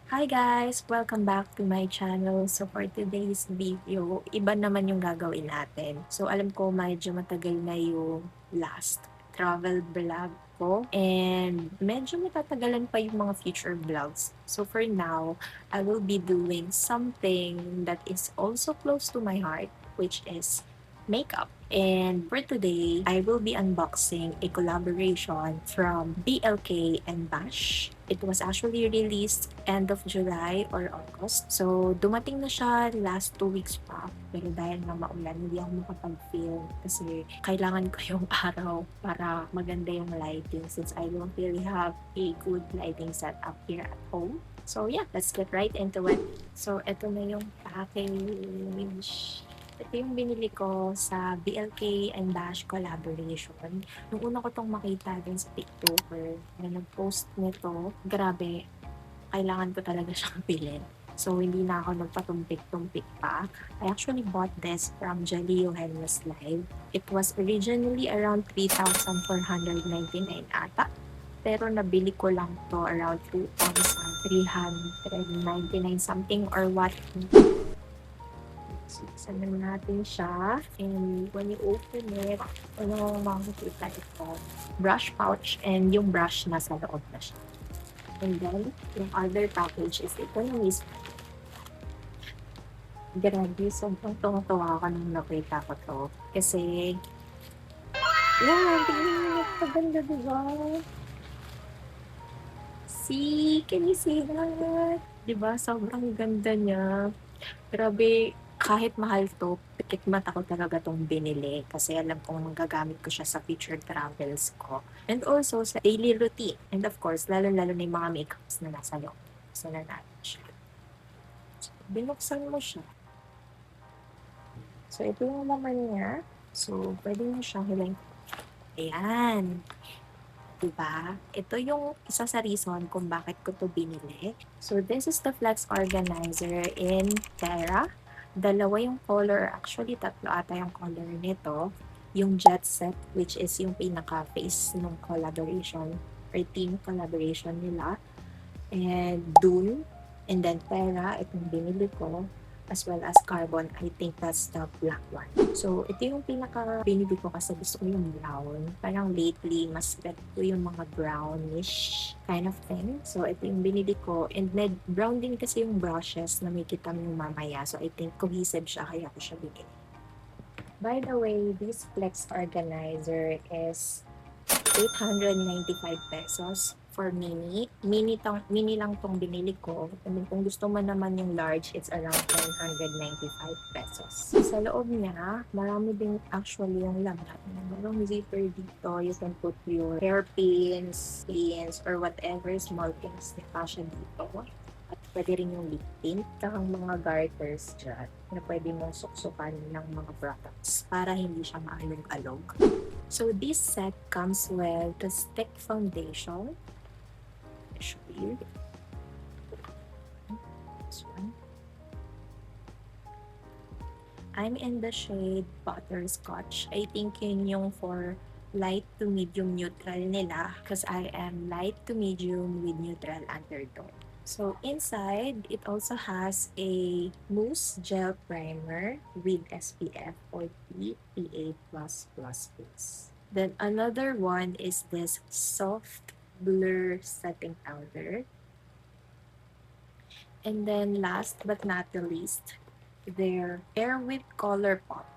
Hi guys! Welcome back to my channel. So for today's video, iba naman yung gagawin natin. So alam ko medyo matagal na yung last travel vlog ko and medyo matatagalan pa yung mga future vlogs. So for now, I will be doing something that is also close to my heart, which is makeup. And for today, I will be unboxing a collaboration from BLK and Bash. It was actually released end of July or August. So, dumating na siya last 2 weeks pa. Pero dahil nga maulan, hindi ako makapag-film kasi kailangan ko yung araw para maganda yung lighting since I don't really have a good lighting setup here at home. So yeah, let's get right into it. So, ito na yung package. Ito yung binili ko sa BLK and Bash collaboration. Nung una ko tong makita din sa TikToker na nag-post nito, grabe, kailangan ko talaga siyang bilhin. So, hindi na ako nagpatumpik-tumpik pa. I actually bought this from Jaleo Hennes Live. It was originally around 3,499 ata. Pero nabili ko lang to around 2,399 something or what. Buksan na natin siya. And when you open it, ano makikita ito? Brush pouch and yung brush nasa loob na siya. And then, yung other package is ito yung mismo. Grabe, sobrang tuwa ako nung nakita ko to. Kasi, yan, tingnan mo napaganda, diba? See, can you see that? Diba, sobrang ganda niya. Grabe, kahit mahal to, pikit mata ko talaga tong binili kasi alam kong magagamit ko siya sa future travels ko. And also sa daily routine. And of course, lalo-lalo na yung mga makeups na nasa loob. Buksan na natin siya. So, binuksan mo siya. So, ito yung laman niya. So, pwede mo siyang hilahin. Ayan. Diba? Ito yung isa sa reason kung bakit ko to binili. So, this is the Flex Organizer in Terra. Dalawa yung color. Actually, tatlo ata yung color nito. Yung Jet Set, which is yung pinaka-face ng collaboration or team collaboration nila. And Dune. And then Terra, itong binili ko as well as Carbon. I think that's the black one. So, ito yung pinaka binili ko kasi gusto ko yung brown. Parang lately, mas bet ko yung mga brownish kind of thing. So, ito yung binili ko. And brown din kasi yung brushes na may kita yung mamaya. So, I think cohesive siya kaya ko siya binili. By the way, this Flex Organizer is 895 pesos for mini. Mini lang tong binili ko. And then kung gusto mo naman yung large, it's around 995 pesos. Sa loob niya, marami din actually yung laman. Merong zipper dito. You can put your hairpins, pins, or whatever small things na kasya dito. At pwede rin yung lip tint, kakang mga garters dyan na pwede mong suksukan ng mga products para hindi siya maalog-alog. So this set comes with the stick foundation. I'll show you. This one. I'm in the shade Butterscotch. I think yun yung for light to medium neutral nila because I am light to medium with neutral undertone. So inside, it also has a mousse gel primer with SPF 40 PA+++. Then another one is this soft blur setting powder. And then last but not the least, their Air Whip Color Pop.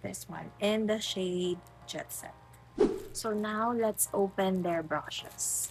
This one. And the shade Jet Set. So now let's open their brushes.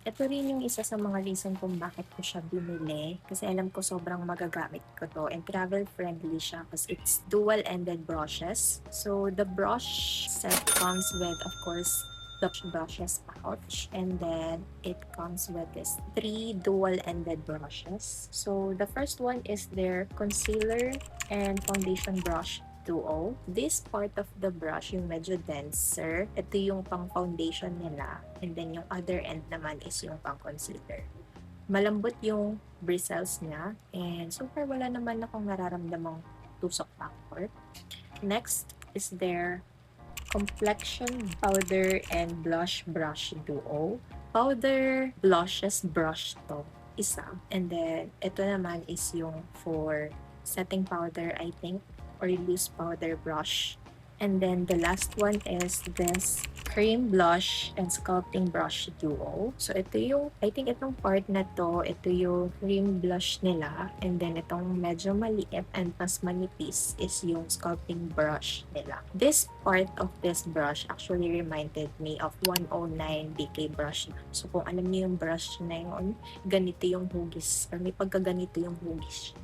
Ito rin yung isa sa mga reason kung bakit ko siya binili. Kasi alam ko sobrang magagamit ko to. And travel friendly siya kasi it's dual-ended brushes. So the brush set comes with, of course, the brushes pouch. And then it comes with this 3 dual-ended brushes. So the first one is their concealer and foundation brush duo. This part of the brush, yung medyo denser, ito yung pang foundation nila. And then yung other end naman is yung pang concealer. Malambot yung bristles niya. And so far, wala naman akong nararamdamang tusok factor. Next is their complexion powder and blush brush duo. powder blushes brush to, isa. And then, ito naman is yung for setting powder, I think, or loose powder brush. And then the last one is this cream blush and sculpting brush duo. So ito yung, I think itong part na to, ito yung cream blush nila. And then itong medyo maliit and mas manipis is yung sculpting brush nila. This part of this brush actually reminded me of 109 DK brush. So kung alam niyo yung brush na yun, ganito yung hugis, or may pagkaganito yung hugis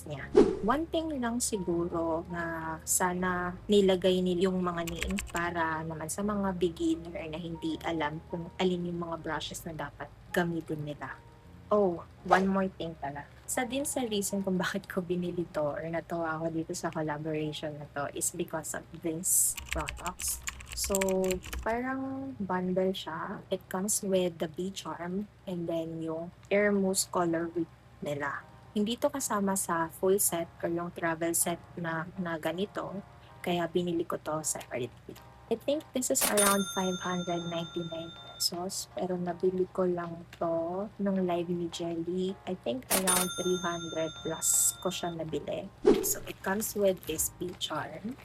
niya. One thing lang siguro na sana nilagay nila yung mga names para naman sa mga beginner na hindi alam kung alin yung mga brushes na dapat gamitin nila. Oh, one more thing pala. Sa reason kung bakit ko binili to or natuwa ako dito sa collaboration na to is because of this products. So, parang bundle siya. It comes with the B-Charm and then yung Air Mousse Color Whip nila. Hindi to kasama sa full set or yung travel set na ganito. Kaya binili ko to separately. I think this is around 599 pesos. Pero nabili ko lang to nung live ni Jelly. I think around 300 plus ko siya nabili. So, it comes with this B-Charm.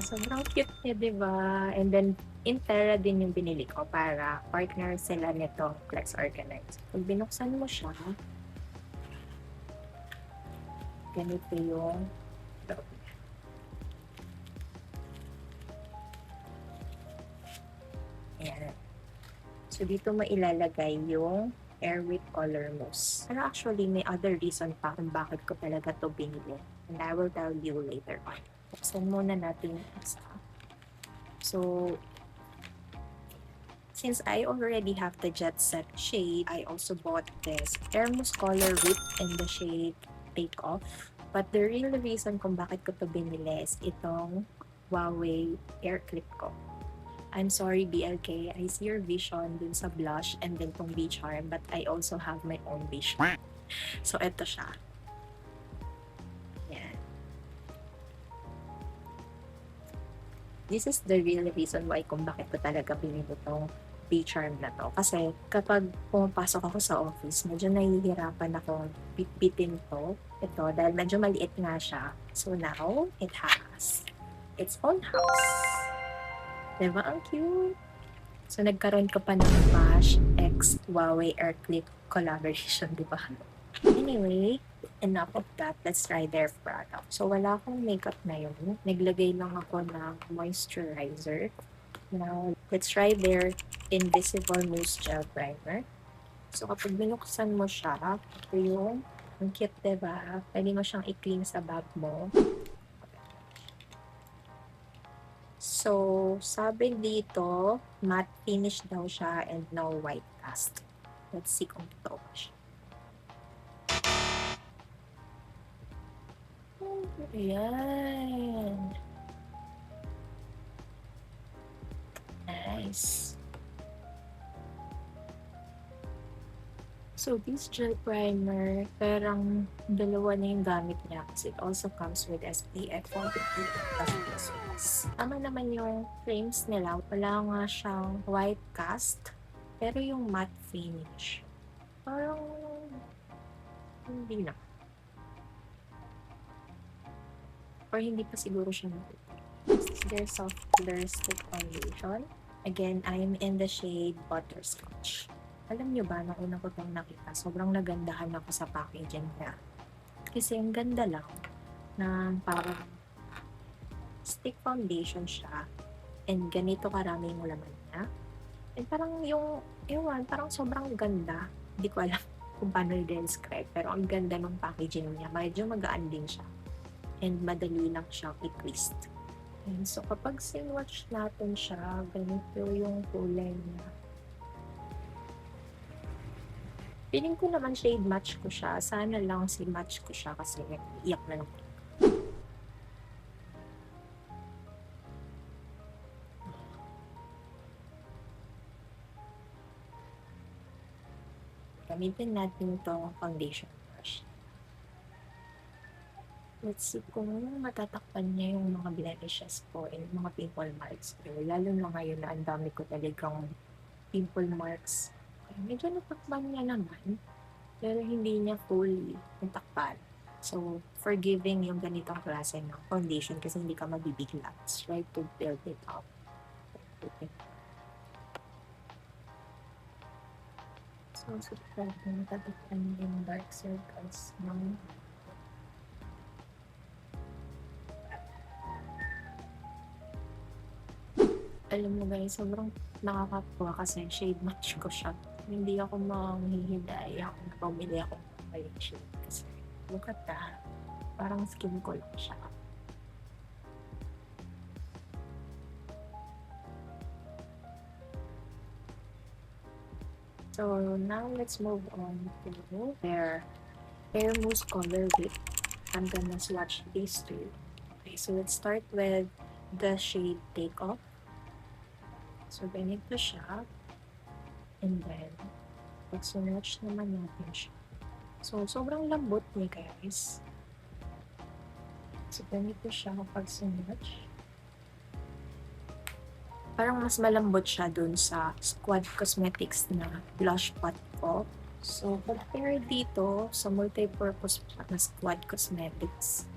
Sobrang cute niya, diba? And then, Intera din yung binili ko para partner sila nito, Flex Organize. Pag binuksan mo siya, ganito yung loob. Ayan. So, dito mailalagay yung Air Whip Color Mousse. Pero actually, may other reason pa kung bakit ko talaga to binili. And I will tell you later on. Buksan muna natin yung isa. So, since I already have the Jet Set shade, I also bought this Air Mousse Color Whip in the shade Take Off. But the real reason kung bakit ko to binili is itong Huawei Air Clip ko. I'm sorry, BLK. I see your vision dun sa blush and then tong B-Charm, but I also have my own vision. So, ito siya. Yan. This is the real reason why kung bakit ko talaga binili tong B-Charm na to. Kasi kapag pumapasok ako sa office, medyo nahihirapan ako bitbitin to. Ito, dahil medyo maliit nga siya. So now, it has its own house. Diba? Ang cute! So nagkaroon ka pa ng Bash X Huawei Air Clip collaboration, diba? Anyway, enough of that. Let's try their product. So, wala akong makeup na yun. Naglagay lang ako ng moisturizer. Now, let's try their Invisible Mousse Gel Primer. So, kapag binuksan mo siya, ito yung, ang cute, diba? Pwede mo siyang i-clean sa bag mo. So, sabi dito, matte finish daw siya and no white cast. Let's see kung totoo ba siya. Ayan. Nice. So, this gel primer, parang dalawa na yung gamit niya kasi it also comes with SPF 40+++. Tama naman yung frames nila. Wala nga siyang white cast, pero yung matte finish, parang hindi na. Or hindi pa siguro siya natutunan. This is their soft blur stick foundation. Again, I'm in the shade Butterscotch. Alam nyo ba, nung una ko itong nakita, sobrang nagandahan ako sa packaging niya. Kasi ang ganda lang na parang stick foundation siya and ganito karami yung laman niya. And parang yung, ewan, parang sobrang ganda. Hindi ko alam kung paano i-describe, pero ang ganda ng packaging niya. Medyo magaan din siya. And madali lang siyang i-twist. And so, kapag sinwatch natin siya, ganito yung kulay niya. Feeling ko naman shade match ko siya. Sana lang si match ko siya kasi iyak na lang. Gamitin natin itong foundation brush. Let's see kung matatakpan niya yung mga blemishes ko and mga pimple marks ko. Lalo na ngayon na ang dami ko talagang pimple marks. Medyo natakpan niya naman, pero hindi niya fully natakpan. So, forgiving yung ganitong klase ng foundation kasi hindi ka mabibigla. Try to build it up. Okay. So, subscribe na matatakpan niya yung dark circles ng alam mo guys, sobrang nakakatuwa kasi shade match ko siya. Hindi ako manghihintay kung pumili ako ng palit shade kasi look at that. Parang skin ko lang siya. So now let's move on to their Hair Mousse Color Whip. I'm gonna swatch these two. Okay, so let's start with the shade Take Off. So, ganito siya. And then, pag-swatch naman natin siya. So, sobrang lambot niya, guys. So, ganito siya kapag swatch. Parang mas malambot siya dun sa Squad Cosmetics na blush pot ko. So, compare dito sa multi-purpose na Squad Cosmetics,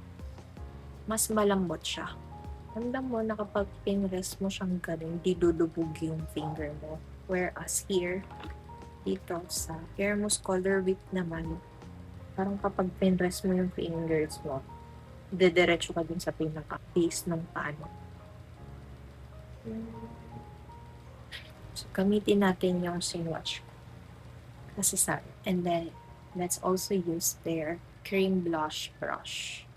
mas malambot siya. Ramdam mo na kapag pinrest mo siyang ganun, di dudubog yung finger mo. Whereas here, dito sa Hair Mousse Color Whip naman, parang kapag pinrest mo yung fingers mo, dediretso ka dun sa pinaka-base ng paano. So, gamitin natin yung swatch kasi sa, and then, let's also use their cream blush brush.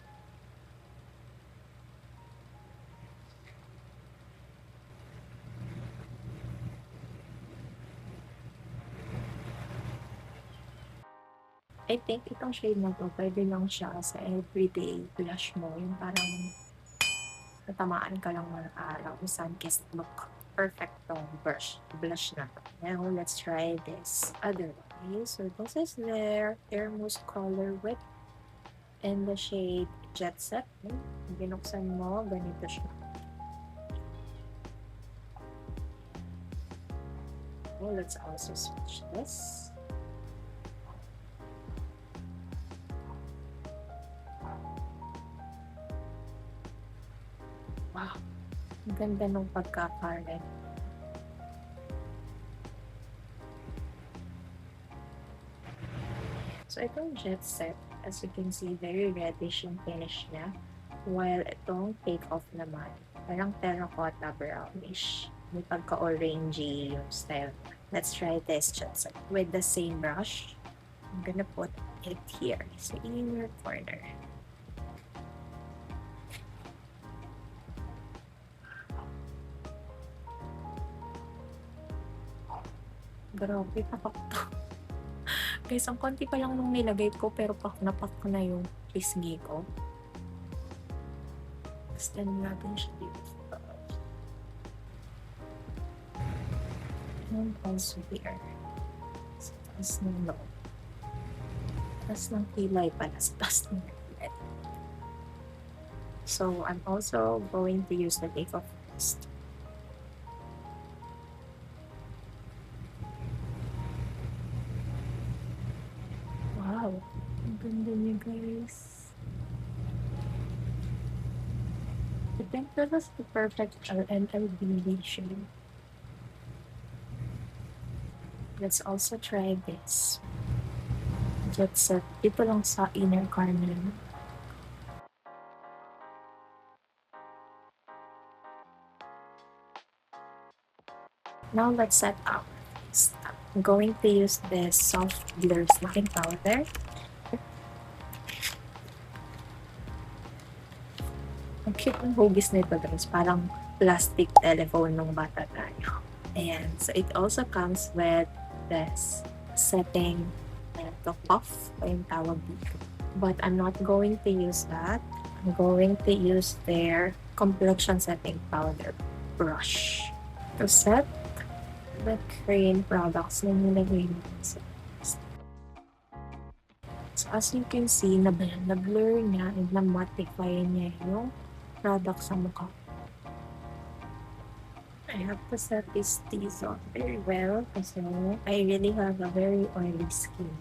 I think itong shade na to, pwede lang siya sa everyday blush mo. Yung parang natamaan ka lang ng araw, sun-kissed look. Perfect tong blush na to. Now, let's try this other one. So, this is their Hair Mousse Color Whip in the shade Jet Set. Binuksan mo, ganito siya. So, let's also switch this. Wow, ang ganda ng pagkakaret. So, itong Jet Set, as you can see, very reddish yung finish niya. While itong Take Off naman, parang terracotta brownish. May pagka-orangey yung style. Let's try this Jet Set with the same brush. I'm gonna put it here sa inner corner. Grabe, papak to. Guys, ang konti pa lang nung nilagay ko, pero napak na yung pisngi ko. Extend natin siya dito. And also here. Sa taas ng loob. Taas ng kilay pala. Sa taas ng kilay. So, I'm also going to use the Take Off first. Wow, ang ganda niya guys. I think that was the perfect LLB shade. Let's also try this. Jet Set. Dito lang sa inner corner. Now let's set up. I'm going to use this soft blur setting powder. Ang cute ng hugis nito guys. Parang plastic telephone nung bata tayo. And so it also comes with this setting to puff o yung tawag dito. But I'm not going to use that. I'm going to use their complexion setting powder brush to set the cream products na nilagay natin sa face. So So, as you can see, na-blur niya and na-modify niya yung product sa mukha. I have to set this T-zone very well kasi I really have a very oily skin.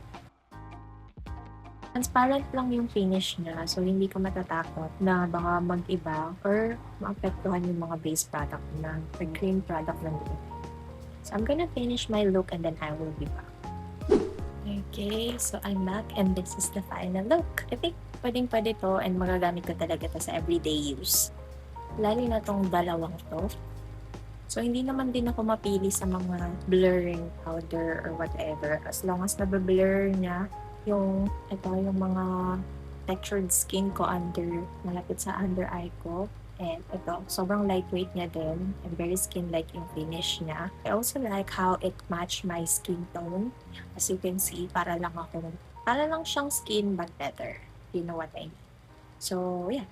Transparent lang yung finish niya, so hindi ka matatakot na baka mag-iba or maapektuhan yung mga base product na or cream product ng dito. So I'm gonna finish my look and then I will be back. Okay, so I'm back and this is the final look. I think pwedeng-pwede to and magagamit ko talaga to sa everyday use. Lalo na tong dalawang to. So hindi naman din ako mapili sa mga blurring powder or whatever as long as nabablur niya yung mga textured skin ko malapit sa under eye ko. And ito, sobrang lightweight niya din and very skin-like yung finish niya. I also like how it matched my skin tone. As you can see, para lang siyang skin but better. You know what I mean. So, yeah.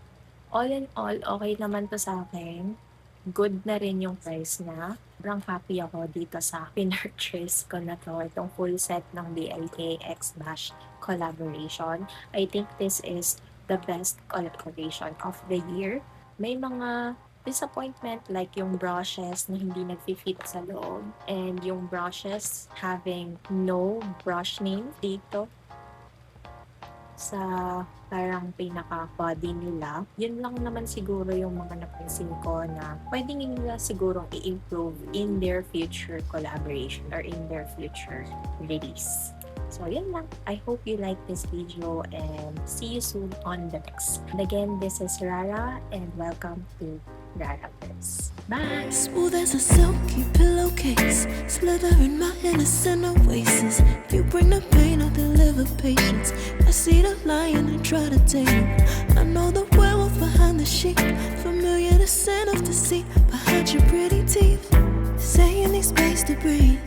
All in all, okay naman to sa akin. Good na rin yung price na. Sobrang happy ako dito sa pinurchase ko na to. Itong full set ng BLK X Bash collaboration. I think this is the best collaboration of the year. May mga disappointment like yung brushes na hindi nag-fit sa loob and yung brushes having no brush name dito sa parang pinaka-body nila. Yun lang naman siguro yung mga napansin ko na pwedeng nila siguro i-improve in their future collaboration or in their future release. So, yun lang. I hope you like this video and see you soon on the next. And again, this is Rara and welcome to Rara Verse. Bye! Smooth as a silky pillowcase, slither in my innocent oasis. You bring the pain, I'll deliver patience. I see the lion and try to tame him. I know the werewolf behind the sheep, familiar the scent of deceit behind your pretty teeth. Saying need space to breathe.